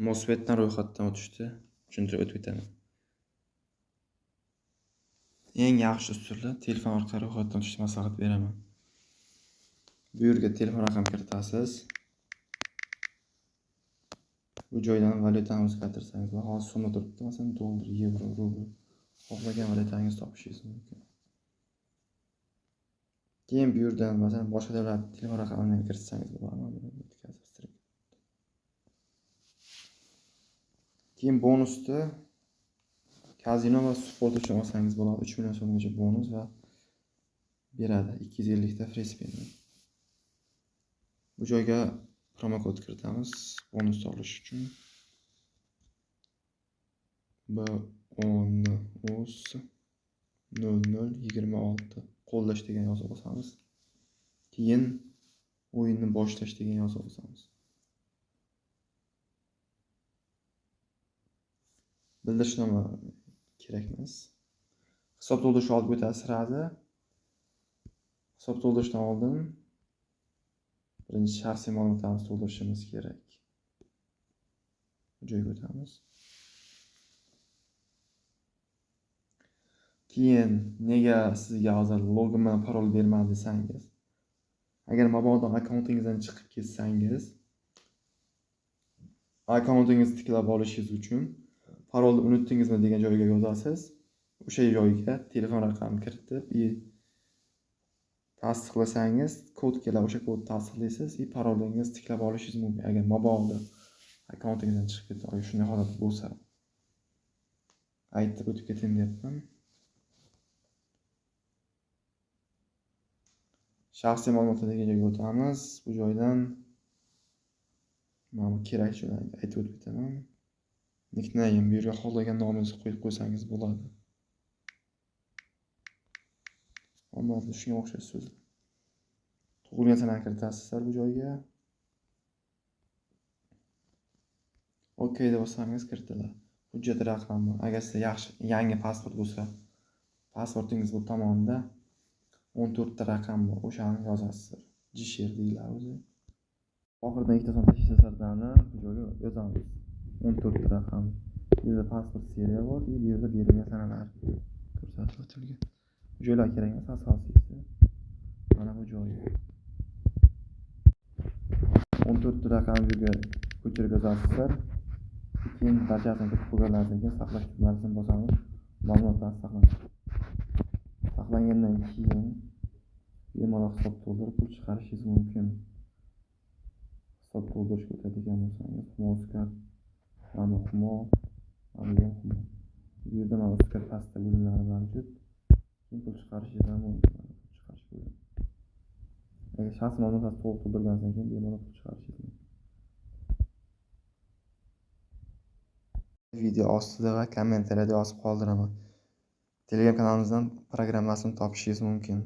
MOSFETdan ro'yxatdan o'tishdi. Tushuntirib o'tib o'taman. Eng yaxshi usulda telefon orqali ro'yxatdan o'tishni maslahat beraman. Bu yerga telefon raqam kiritasiz. Bu joydan valyutani o'zgartirsangiz va hozir so'mda turibdi, masalan, dollar, yevro, rubl. Xohlagan valyutangizni topishingiz mumkin. Keyin bu yerdan masalan boshqa davlat telefon raqamini kiritsangiz bo'ladi. Keyin bonusda kazino va sport uchun olsangiz bo'ladi. 3 million so'mgacha bonus va beradi. 250 ta free spin. Bu joyga promo kod kiritamiz bonus olish uchun. BONUS0026 qo'llash degan yozib olsangiz. Keyin o'yinni boshlash degan yozib olsangiz. Bildirishnoma kerak emas. Hisob to'ldirishni olib o'tasiz sirasi. Hisob to'ldirishdan oldin birinchi shaxsiy ma'lumotlarimizni to'ldirishimiz kerak. Bu joyga o'tamiz. Keyin nega sizga hozir login bilan parol bermadi desangiz, agar mabodo akkauntingizdan chiqib ketsangiz, akkauntingizni tiklab olishingiz uchun parolni unutdingizmi degan joyga yozasiz. O'sha joyga telefon raqamini kiritib, tasdiqlasangiz kod keladi, o'sha kodni tasdiqlaysiz, parolingizni tiklab olishingiz mumkin. Agar mabodo akkauntingizdan chiqib ketsa, shunday holat bo'lsa. Aytib o'tib ketayim deyapman. Shaxsiy ma'lumotlar degan joyga o'tamiz. Bu joydan mana bu kerak joylarni aytib o'tib ketaman. Nickname, bu yerga xohlagan nomingizni qo'yib qo'ysangiz bo'ladi. Omadli shunga o'xshash so'zlar. Tug'ilgan sanani kiritasizlar bu joyga. OK deb bossangiz kiritiladi. Hujjat raqami. Agar sizda yangi pasport bo'lsa, pasportingiz bu tomonda 14 ta raqam bor. O'shani yozasiz. Jishir deyiladi o'zi. Oxiridan ikkita son tashlaslardan bu joyga yozamiz. 14 ta raqam. Bu yerda pasport seriya bor, bu yerda berilgan sanalar ko'rsatib o'tilgan. Bu joylar kerak emas, asosiysi mana bu joyi. 14 ta raqam joyga ko'chirib yozasizlar. Keyin barchasini kirib qo'yganlardan keyin saqlash tugmasini bosamiz. Ma'lumotlar saqlanadi. Saqlangandan keyin bemalol hisob to'ldirib pul chiqarishingiz mumkin. Hisob to'ldirishga o'tadigan bo'lsangiz, Moskar, mana Humo, mana Humo. Bu yerda mana Moskar pastda bo'limlari mavjud. Keyin pul chiqarishingiz mumkin. Agar shaxsiy ma'lumotlarni to'liq to'ldirgandan keyin bemalol pul chiqarishingiz mumkin. Video ostida va kommentariyada yozib qoldiraman. Telegram kanalimizdan programmasini topishingiz mumkin.